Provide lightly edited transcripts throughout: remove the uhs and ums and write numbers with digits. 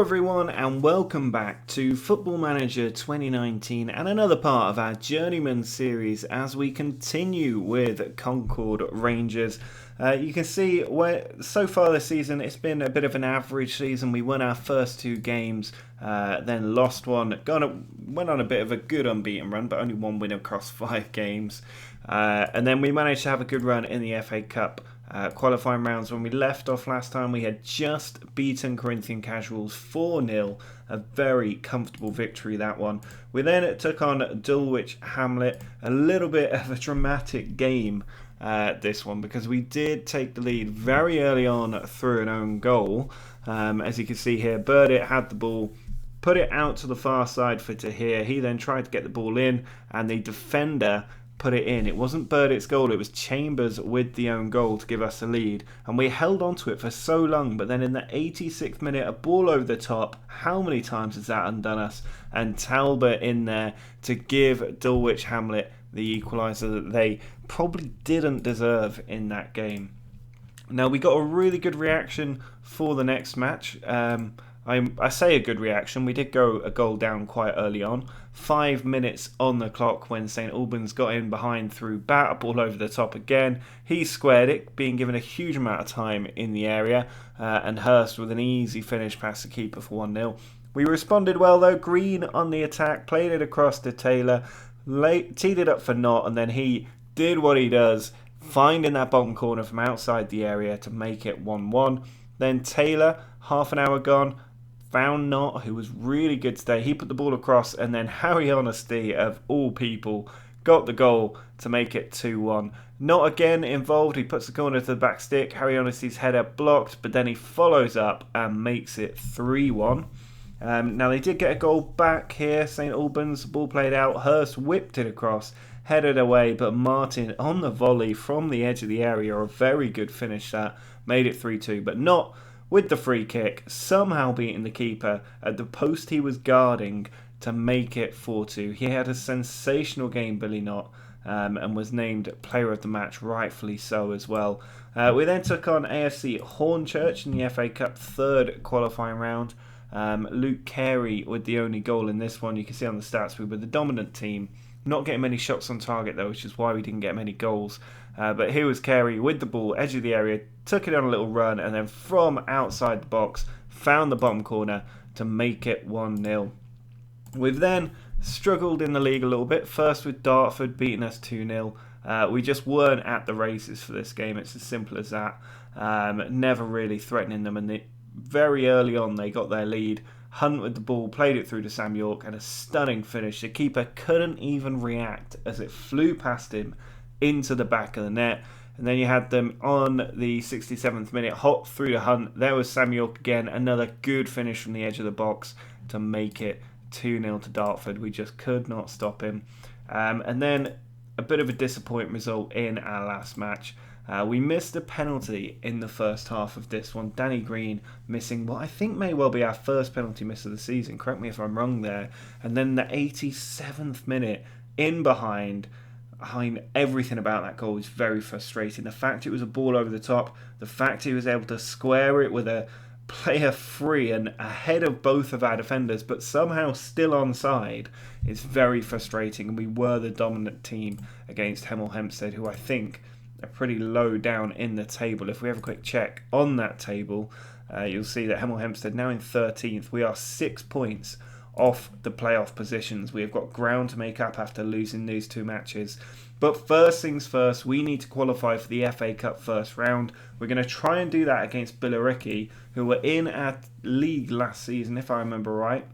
everyone and welcome back to Football Manager 2019 and another part of our Journeyman series as we continue with Concord Rangers. You can see so far this season it's been a bit of an average season. We won our first two games, then lost one, went on a bit of a good unbeaten run, but only one win across 5 games. And then we managed to have a good run in the FA Cup qualifying rounds. When we left off last time, we had just beaten Corinthian Casuals 4-0, a very comfortable victory, that one. We then took on Dulwich Hamlet, a little bit of a dramatic game, this one, because we did take the lead very early on through an own goal. As you can see here, Burdett had the ball, put it out to the far side for Tahir. He then tried to get the ball in, and the defender put it in. It wasn't Burdett's goal, it was Chambers with the own goal to give us the lead, and we held on to it for so long. But then in the 86th minute, a ball over the top. How many times has that undone us? And Talbot in there to give Dulwich Hamlet the equaliser that they probably didn't deserve in that game. Now, we got a really good reaction for the next match. I say a good reaction. We did go a goal down quite early on. 5 minutes on the clock when St Albans got in behind through Bat, a ball over the top again. He squared it, being given a huge amount of time in the area, and Hurst with an easy finish past the keeper for 1-0. We responded well though. Green on the attack, played it across to Taylor, teed it up for Knott, and then he did what he does, finding that bottom corner from outside the area to make it 1-1. Then Taylor, half an hour gone, found Knott, who was really good today. He put the ball across, and then Harry Honesty, of all people, got the goal to make it 2-1. Knott again involved. He puts the corner to the back stick. Harry Honesty's header blocked, but then he follows up and makes it 3-1. Now they did get a goal back here. St Albans, the ball played out. Hurst whipped it across, headed away, but Martin on the volley from the edge of the area, a very good finish that, made it 3-2. But Knott with the free kick, somehow beating the keeper at the post he was guarding to make it 4-2. He had a sensational game, Billy Knott, and was named player of the match, rightfully so as well. We then took on AFC Hornchurch in the FA Cup third qualifying round. Luke Carey with the only goal in this one. You can see on the stats we were the dominant team. Not getting many shots on target though, which is why we didn't get many goals. But here was Carey with the ball, edge of the area, took it on a little run, and then from outside the box, found the bottom corner to make it 1-0. We've then struggled in the league a little bit, first with Dartford beating us 2-0. We just weren't at the races for this game, it's as simple as that. Never really threatening them, and very early on they got their lead. Hunt with the ball, played it through to Sam York, and a stunning finish. The keeper couldn't even react as it flew past him into the back of the net. And then you had them on the 67th minute, hot through to Hunt. There was Sam York again, another good finish from the edge of the box to make it 2-0 to Dartford. We just could not stop him. And then a bit of a disappointing result in our last match. We missed a penalty in the first half of this one. Danny Green missing what I think may well be our first penalty miss of the season. Correct me if I'm wrong there. And then the 87th minute, in behind everything about that goal was very frustrating. The fact it was a ball over the top, the fact he was able to square it with a player free and ahead of both of our defenders, but somehow still onside, is very frustrating. And we were the dominant team against Hemel Hempstead, who I think are pretty low down in the table. If we have a quick check on that table, you'll see that Hemel Hempstead now in 13th. We are 6 points off the playoff positions. We have got ground to make up after losing these 2 matches. But first things first, we need to qualify for the FA Cup first round. We're going to try and do that against Billericay, who were in our league last season, if I remember right.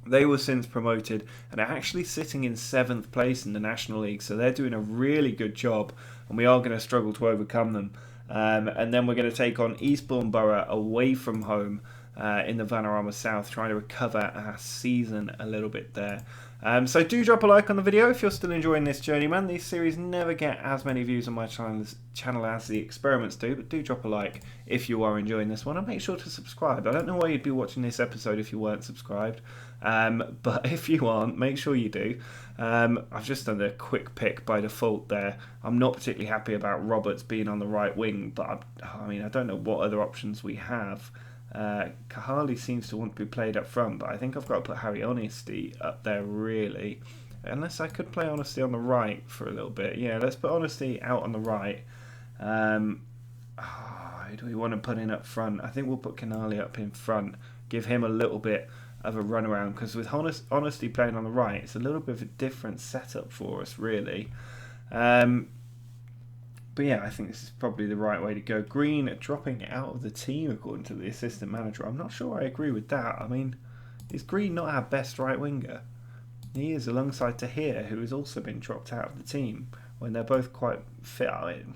They were since promoted and are actually sitting in 7th place in the National League, so they're doing a really good job, and we are going to struggle to overcome them. And then we're going to take on Eastbourne Borough away from home in the Vanarama South, trying to recover our season a little bit there. So do drop a like on the video if you're still enjoying this Journeyman. These series never get as many views on my channel as the experiments do, but do drop a like if you are enjoying this one, and make sure to subscribe. I don't know why you'd be watching this episode if you weren't subscribed, but if you aren't, make sure you do. I've just done a quick pick by default there. I'm not particularly happy about Roberts being on the right wing, but I don't know what other options we have. Kahali seems to want to be played up front, but I think I've got to put Harry Honesty up there really. Unless I could play Honesty on the right for a little bit. Yeah, let's put Honesty out on the right. Who do we want to put in up front? I think we'll put Canali up in front. Give him a little bit of a run around, because with Honesty playing on the right, it's a little bit of a different setup for us, really. But yeah, I think this is probably the right way to go. Green dropping out of the team, according to the assistant manager. I'm not sure I agree with that. I mean, is Green not our best right winger? He is, alongside Tahir, who has also been dropped out of the team when they're both quite fit. I mean,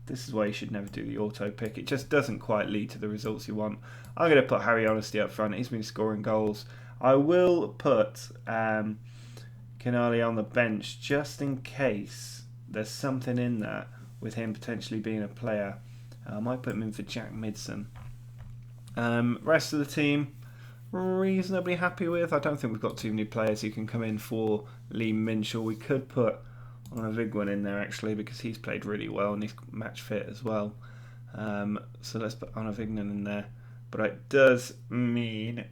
this is why you should never do the auto pick. It just doesn't quite lead to the results you want. I'm going to put Harry Honesty up front. He's been scoring goals. I will put Canali on the bench just in case there's something in that with him potentially being a player. I might put him in for Jack Midson. Rest of the team, reasonably happy with. I don't think we've got too many players who can come in for Lee Minshall. We could put on a big one in there actually, because he's played really well and he's match fit as well. So let's put Anna Vignan in there. But it does mean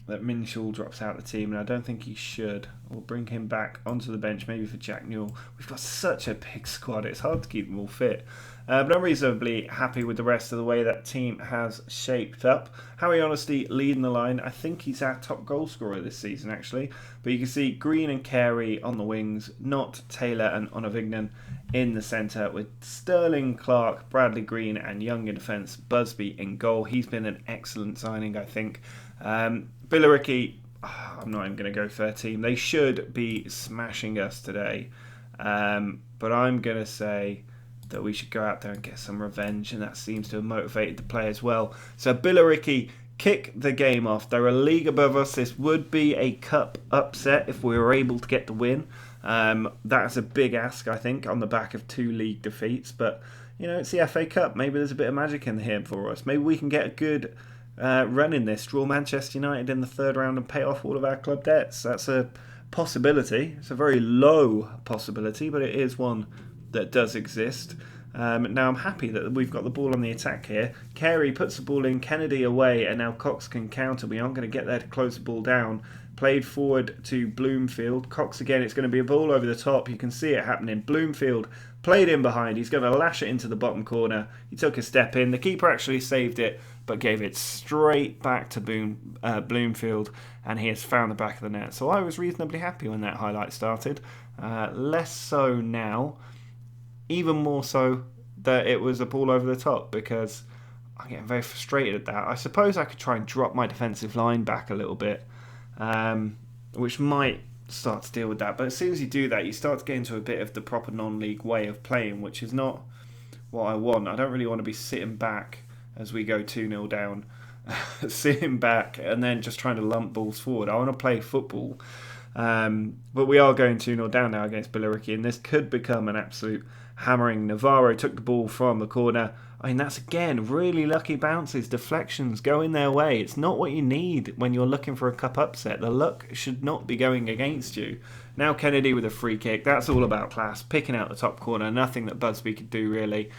that Minshall drops out of the team, and I don't think he should. We'll bring him back onto the bench, maybe for Jack Newell. We've got such a big squad, it's hard to keep them all fit. But I'm reasonably happy with the rest of the way that team has shaped up. Harry Honesty leading the line. I think he's our top goal scorer this season, actually. But you can see Green and Carey on the wings, Not, Taylor and Onavignan in the centre, with Sterling, Clark, Bradley Green and Young in defence, Busby in goal. He's been an excellent signing, I think. Billericay, I'm not even going to go for their team. They should be smashing us today. But I'm going to say that we should go out there and get some revenge, and that seems to have motivated the players well. So Billericay kick the game off. They're a league above us. This would be a cup upset if we were able to get the win. That's a big ask, I think, on the back of 2 league defeats. But, you know, it's the FA Cup. Maybe there's a bit of magic in here for us. Maybe we can get a good run in this, draw Manchester United in the 3rd round and pay off all of our club debts. That's a possibility. It's a very low possibility, but it is one that does exist. Now I'm happy that we've got the ball on the attack here. Carey puts the ball in, Kennedy away, and now Cox can counter. We aren't going to get there to close the ball down. Played forward to Bloomfield. Cox again, it's going to be a ball over the top. You can see it happening. Bloomfield played in behind. He's going to lash it into the bottom corner. He took a step in. The keeper actually saved it, but gave it straight back to Bloomfield, and he has found the back of the net. So I was reasonably happy when that highlight started. Less so now. Even more so that it was a ball over the top, because I'm getting very frustrated at that. I suppose I could try and drop my defensive line back a little bit, which might start to deal with that. But as soon as you do that, you start to get into a bit of the proper non-league way of playing, which is not what I want. I don't really want to be sitting back as we go 2-0 down, sitting back and then just trying to lump balls forward. I want to play football. But we are going 2-0 down now against Billericay, and this could become an absolute hammering. Navarro took the ball from the corner. I mean, that's again really lucky bounces, deflections going their way. It's not what you need when you're looking for a cup upset. The luck should not be going against you. Now Kennedy with a free kick. That's all about class, picking out the top corner. Nothing that Busby could do really.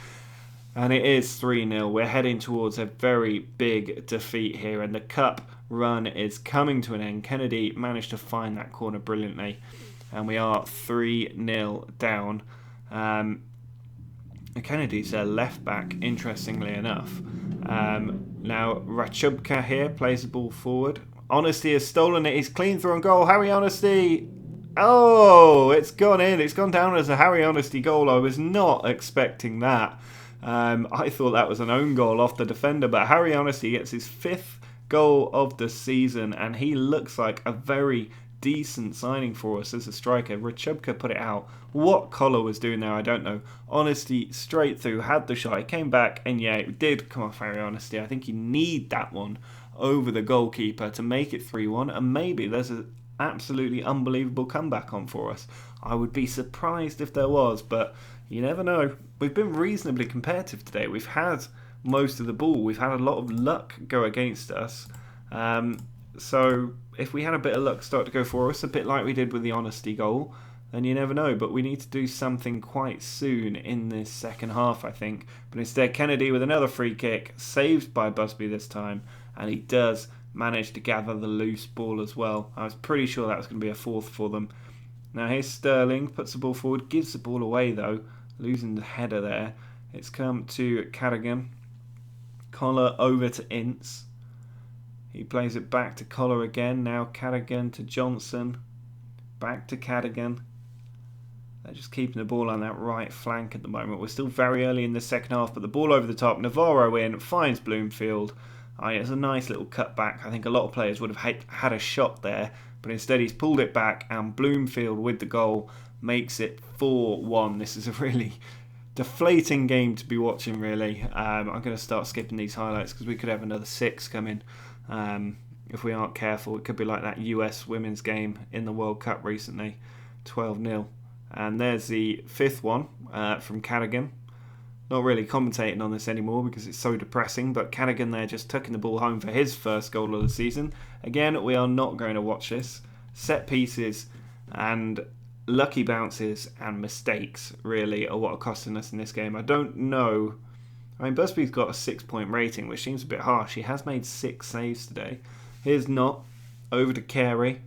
And it is 3-0. We're heading towards a very big defeat here, and the cup run is coming to an end. Kennedy managed to find that corner brilliantly, and we are 3-0 down. Kennedy's a left back, interestingly enough. Now Rachubka here plays the ball forward. Honesty has stolen it. He's clean through on goal. Harry Honesty. Oh, it's gone in. It's gone down as a Harry Honesty goal. I was not expecting that. I thought that was an own goal off the defender, but Harry Honesty gets his 5th goal of the season, and he looks like a very decent signing for us as a striker. Rachubka put it out. What Collar was doing there, I don't know. Honesty straight through, had the shot, it came back, and yeah, it did come off Harry Honesty. I think you need that one over the goalkeeper to make it 3-1, and maybe there's an absolutely unbelievable comeback on for us. I would be surprised if there was, but you never know. We've been reasonably competitive today. We've had most of the ball. We've had a lot of luck go against us. So if we had a bit of luck start to go for us, a bit like we did with the Honesty goal, then you never know. But we need to do something quite soon in this second half, I think. But instead, Kennedy with another free kick, saved by Busby this time, and he does manage to gather the loose ball as well. I was pretty sure that was going to be a fourth for them. Now here's Sterling, puts the ball forward, gives the ball away though, losing the header there. It's come to Carrigan. Collar over to Ince. He plays it back to Collar again. Now Carrigan to Johnson. Back to Carrigan. They're just keeping the ball on that right flank at the moment. We're still very early in the second half, but the ball over the top. Navarro in, finds Bloomfield. It's a nice little cutback. I think a lot of players would have had a shot there, but instead he's pulled it back, and Bloomfield with the goal makes it 4-1. This is a really deflating game to be watching, really. I'm going to start skipping these highlights because we could have another 6 coming if we aren't careful. It could be like that US women's game in the World Cup recently, 12-0. And there's the 5th one from Carrigan. Not really commentating on this anymore because it's so depressing, but Carrigan there just tucking the ball home for his first goal of the season. Again, we are not going to watch this. Set pieces and lucky bounces and mistakes really are what are costing us in this game. I don't know. I mean, Busby's got a 6-point rating, which seems a bit harsh. He has made 6 saves today. Here's Knott over to Carey.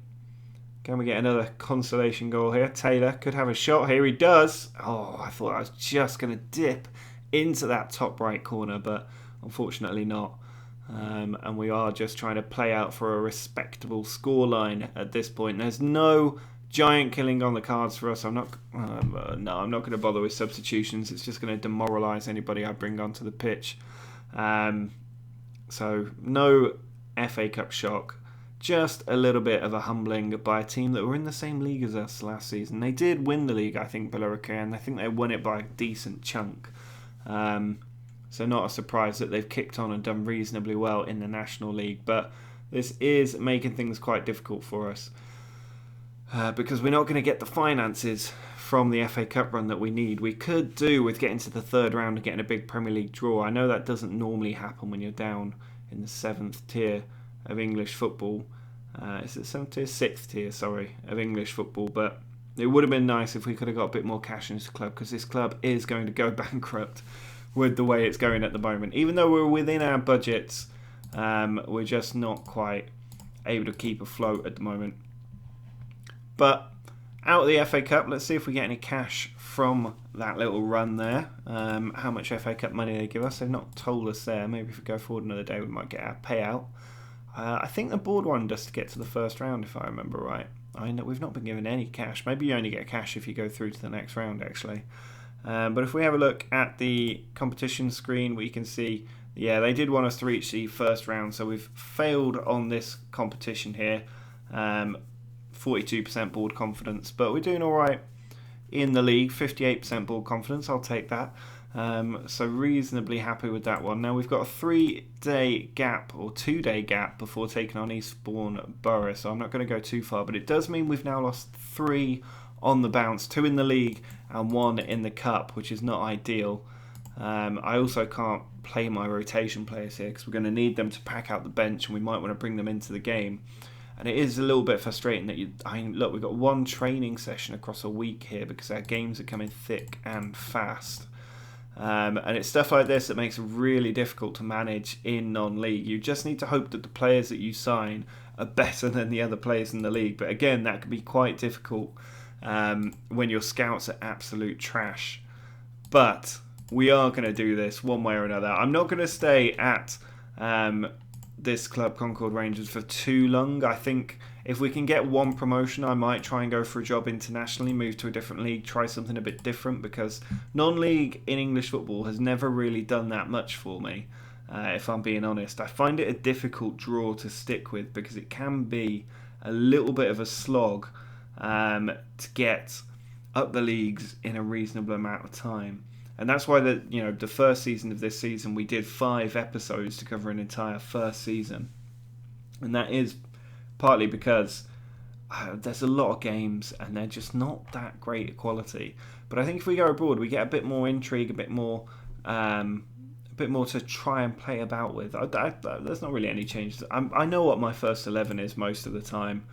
Can we get another consolation goal here? Taylor could have a shot here. He does. Oh, I thought I was just going to dip into that top right corner, but unfortunately not. And we are just trying to play out for a respectable scoreline at this point. There's no giant killing on the cards for us. I'm not going to bother with substitutions. It's just going to demoralise anybody I bring onto the pitch. So no FA Cup shock. Just a little bit of a humbling by a team that were in the same league as us last season. They did win the league, I think, Billericay, and I think they won it by a decent chunk. So not a surprise that they've kicked on and done reasonably well in the National League, but this is making things quite difficult for us because we're not going to get the finances from the FA Cup run that we need. We could do with getting to the 3rd round and getting a big Premier League draw. I know that doesn't normally happen when you're down in the 7th tier of English football. Is it 7th tier? 6th tier, sorry, of English football, but it would have been nice if we could have got a bit more cash into the club, because this club is going to go bankrupt with the way it's going at the moment. Even though we're within our budgets, we're just not quite able to keep afloat at the moment. But out of the FA Cup, let's see if we get any cash from that little run there. How much FA Cup money they give us, they've not told us there. Maybe if we go forward another day, we might get our payout. I think the board wanted us to get to the 1st round, if I remember right. I know we've not been given any cash. Maybe you only get cash if you go through to the next round, actually. But if we have a look at the competition screen, we can see, yeah, they did want us to reach the 1st round, so we've failed on this competition here. 42% board confidence, but we're doing all right in the league. 58% board confidence, I'll take that. So reasonably happy with that one. Now we've got a 3-day gap or 2-day gap before taking on Eastbourne Borough, so I'm not going to go too far, but it does mean we've now lost 3 on the bounce, 2 in the league and 1 in the cup, which is not ideal. I also can't play my rotation players here because we're going to need them to pack out the bench, and we might want to bring them into the game. And it is a little bit frustrating that look, we've got 1 training session across a week here because our games are coming thick and fast. And it's stuff like this that makes it really difficult to manage in non-league. You just need to hope that the players that you sign are better than the other players in the league. But again, that can be quite difficult when your scouts are absolute trash. But we are going to do this one way or another. I'm not going to stay at this club, Concord Rangers, for too long. I think if we can get 1 promotion, I might try and go for a job internationally, move to a different league, try something a bit different, because non-league in English football has never really done that much for me, if I'm being honest. I find it a difficult draw to stick with because it can be a little bit of a slog to get up the leagues in a reasonable amount of time. And that's why the first season of this season we did 5 episodes to cover an entire first season. And that is partly because there's a lot of games and they're just not that great a quality. But I think if we go abroad, we get a bit more intrigue, a bit more to try and play about with. There's not really any changes. I know what my first 11 is most of the time.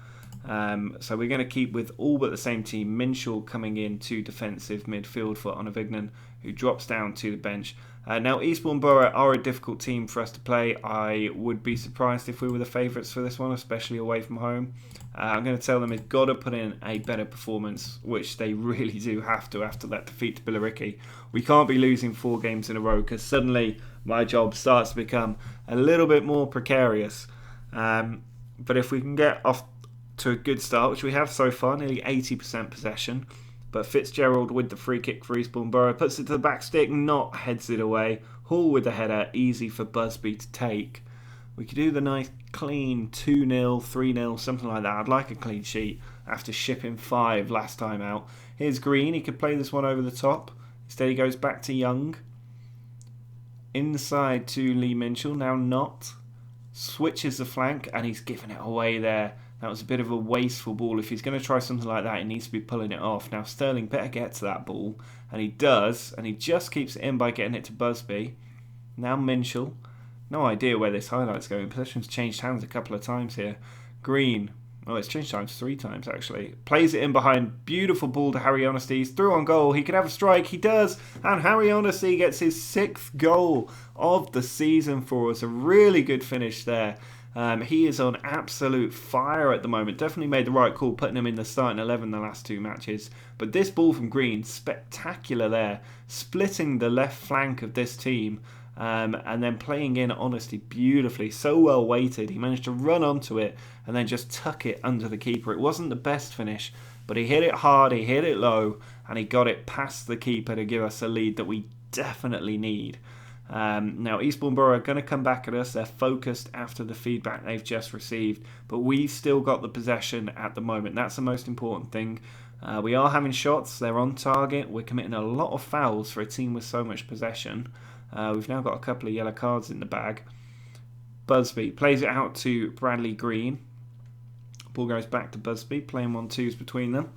So we're going to keep with all but the same team. Minshall coming in to defensive midfield for Onavignon, who drops down to the bench. Now, Eastbourne Borough are a difficult team for us to play. I would be surprised if we were the favourites for this one, especially away from home. I'm going to tell them they've got to put in a better performance, which they really do have to after that defeat to Billericay. We can't be losing 4 games in a row because suddenly my job starts to become a little bit more precarious. But if we can get off to a good start, which we have so far, nearly 80% possession. But Fitzgerald with the free kick for Eastbourne Borough puts it to the back stick, not heads it away. Hall with the header, easy for Busby to take. We could do the nice clean 2-0, 3-0, something like that. I'd like a clean sheet after shipping 5 last time out. Here's Green, he could play this one over the top. Instead he goes back to Young. Inside to Lee Minshall, now not. Switches the flank and he's given it away there. That was a bit of a wasteful ball. If he's going to try something like that, he needs to be pulling it off. Now, Sterling better get to that ball. And he does. And he just keeps it in by getting it to Busby. Now Minshall. No idea where this highlight's going. Possession's changed hands a couple of times here. Green. Oh, it's changed hands 3 times, actually. Plays it in behind. Beautiful ball to Harry Honesty. He's through on goal. He could have a strike. He does. And Harry Honesty gets his 6th goal of the season for us. A really good finish there. He is on absolute fire at the moment. Definitely made the right call putting him in the starting 11 the last 2 matches. But this ball from Green, spectacular there. Splitting the left flank of this team and then playing in Honesty beautifully. So well weighted. He managed to run onto it and then just tuck it under the keeper. It wasn't the best finish, but he hit it hard, he hit it low, and he got it past the keeper to give us a lead that we definitely need. Now, Eastbourne Borough are going to come back at us. They're focused after the feedback they've just received, but we've still got the possession at the moment. That's the most important thing. We are having shots. They're on target. We're committing a lot of fouls for a team with so much possession. We've now got a couple of yellow cards in the bag. Busby plays it out to Bradley Green. Ball goes back to Busby, playing 1-2s between them.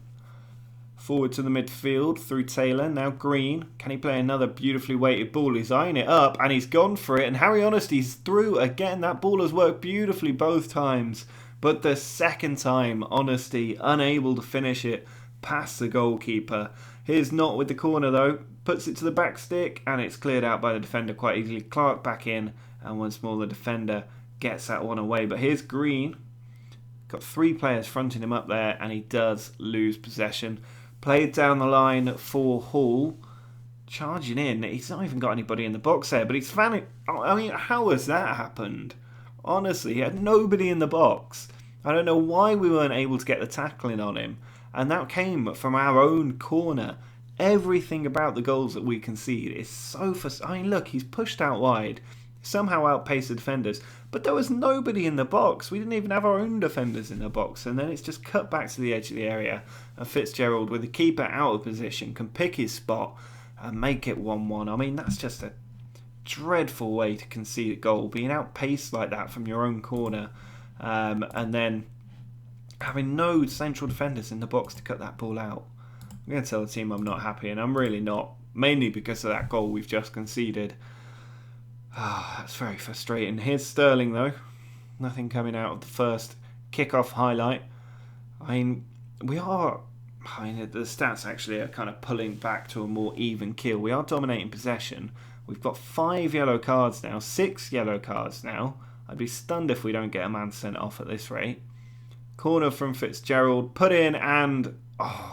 Forward to the midfield through Taylor. Now Green. Can he play another beautifully weighted ball? He's eyeing it up and he's gone for it. And Harry Honesty's through again. That ball has worked beautifully both times. But the second time, Honesty unable to finish it past the goalkeeper. Here's Not with the corner though. Puts it to the back stick and it's cleared out by the defender quite easily. Clark back in and once more the defender gets that one away. But here's Green. Got 3 players fronting him up there and he does lose possession. Played down the line for Hall. Charging in. He's not even got anybody in the box there, but he's fanning. I mean, how has that happened? Honestly, he had nobody in the box. I don't know why we weren't able to get the tackling on him. And that came from our own corner. Everything about the goals that we concede is so... I mean, look, he's pushed out wide. Somehow outpaced the defenders. But there was nobody in the box. We didn't even have our own defenders in the box. And then it's just cut back to the edge of the area. And Fitzgerald, with the keeper out of position, can pick his spot and make it 1-1. I mean, that's just a dreadful way to concede a goal. Being outpaced like that from your own corner. And then having no central defenders in the box to cut that ball out. I'm going to tell the team I'm not happy. And I'm really not. Mainly because of that goal we've just conceded. That's very frustrating. Here's Sterling though. Nothing coming out of the first kick-off highlight. I mean, the stats actually are kind of pulling back to a more even kill. We are dominating possession. We've got 5 yellow cards now. 6 yellow cards now. I'd be stunned if we don't get a man sent off at this rate. Corner from Fitzgerald. Put in and...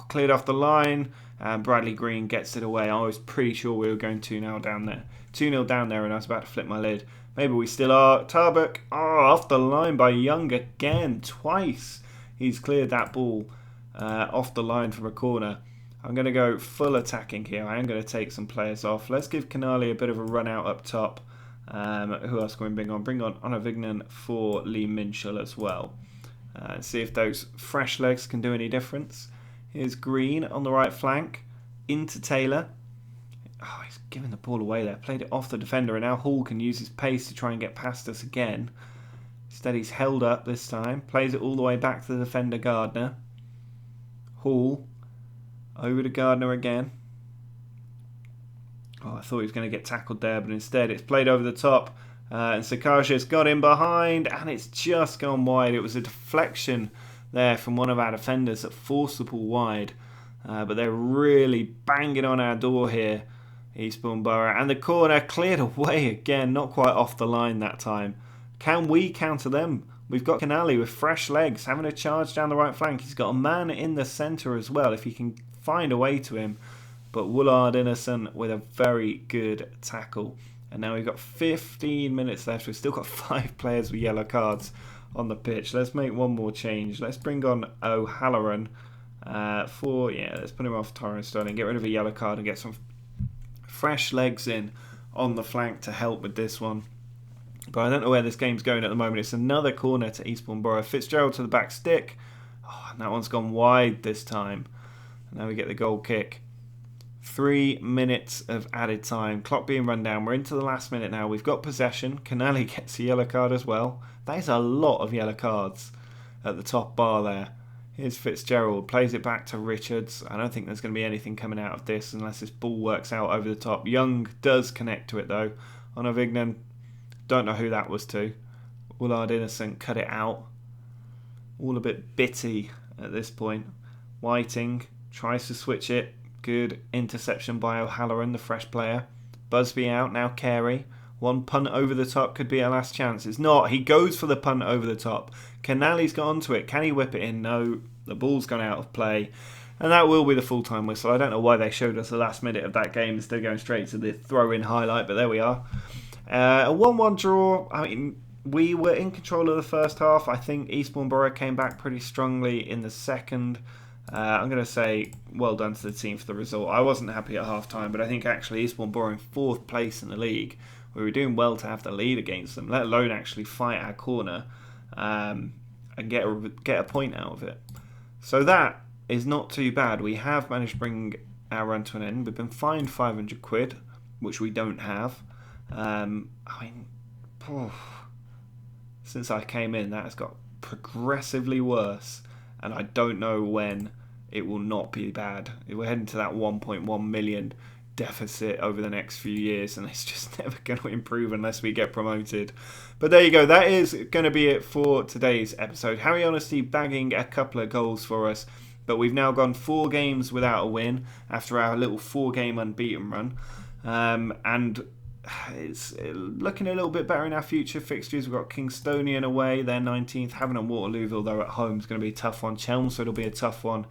cleared off the line. And Bradley Green gets it away. I was pretty sure we were going 2-0 down there. 2-0 down there and I was about to flip my lid. Maybe we still are. Tarbuck, off the line by Young again, twice. He's cleared that ball off the line from a corner. I'm going to go full attacking here. I am going to take some players off. Let's give Canali a bit of a run out up top. Who else can we bring on? Bring on Onavignon for Lee Minshall as well. See if those fresh legs can do any difference. Here's Green on the right flank. Into Taylor. He's given the ball away there. Played it off the defender and now Hall can use his pace to try and get past us again. Instead he's held up this time. Plays it all the way back to the defender Gardner. Hall. Over to Gardner again. I thought he was going to get tackled there, but instead it's played over the top. And Sakaja's got in behind and it's just gone wide. It was a deflection there from one of our defenders that forced the ball wide. But they're really banging on our door here, Eastbourne Borough. And the corner cleared away again, not quite off the line that time. Can we counter them? We've got Canali with fresh legs, having a charge down the right flank. He's got a man in the centre as well, if he can find a way to him. But Woolard Innocent with a very good tackle. And now we've got 15 minutes left. We've still got 5 players with yellow cards on the pitch. Let's make one more change. Let's bring on O'Halloran. Let's put him off Tyrone Sterling, get rid of a yellow card and get some fresh legs in on the flank to help with this one. But I don't know where this game's going at the moment. It's another corner to Eastbourne Borough. Fitzgerald to the back stick. Oh, and that one's gone wide this time. And now we get the goal kick. 3 minutes of added time. Clock being run down. We're into the last minute now. We've got possession. Canali gets a yellow card as well. That is a lot of yellow cards at the top bar there. Here's Fitzgerald, plays it back to Richards. I don't think there's going to be anything coming out of this unless this ball works out over the top. Young does connect to it though. On Avignon, don't know who that was to. Woolard Innocent cut it out. All a bit bitty at this point. Whiting tries to switch it. Good interception by O'Halloran, the fresh player. Busby out, now Carey. One punt over the top could be our last chance. It's not. He goes for the punt over the top. Canali's got onto it. Can he whip it in? No. The ball's gone out of play. And that will be the full-time whistle. I don't know why they showed us the last minute of that game instead of going straight to the throw-in highlight, but there we are. A 1-1 draw. I mean, we were in control of the first half. I think Eastbourne Borough came back pretty strongly in the second. I'm going to say well done to the team for the result. I wasn't happy at half-time, but I think actually Eastbourne Borough in 4th place in the league. We were doing well to have the lead against them, let alone actually fight our corner and get a point out of it. So that is not too bad. We have managed to bring our run to an end. We've been fined £500, which we don't have. Since I came in, that has got progressively worse, and I don't know when it will not be bad. We're heading to that 1.1 million deficit over the next few years, and it's just never going to improve unless we get promoted. But there you go, that is going to be it for today's episode. Harry Honesty bagging a couple of goals for us, but we've now gone 4 games without a win after our little 4-game unbeaten run, and it's looking a little bit better in our future fixtures. We've got Kingstonian away, they're 19th. Having a Waterlooville though at home is going to be a tough one. Chelmsford will be a tough one.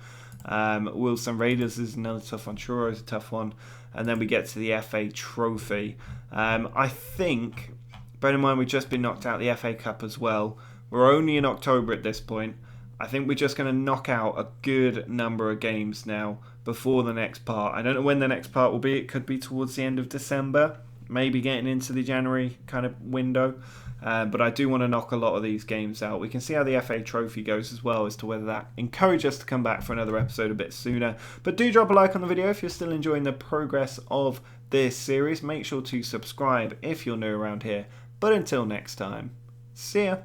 Wilson Raiders is another tough one. Truro is a tough one. And then we get to the FA Trophy. I think, bear in mind we've just been knocked out the FA Cup as well. We're only in October at this point. I think we're just going to knock out a good number of games now before the next part. I don't know when the next part will be. It could be towards the end of December, maybe getting into the January kind of window. But I do want to knock a lot of these games out. We can see how the FA Trophy goes as well as to whether that encourages us to come back for another episode a bit sooner. But do drop a like on the video if you're still enjoying the progress of this series. Make sure to subscribe if you're new around here. But until next time, see ya.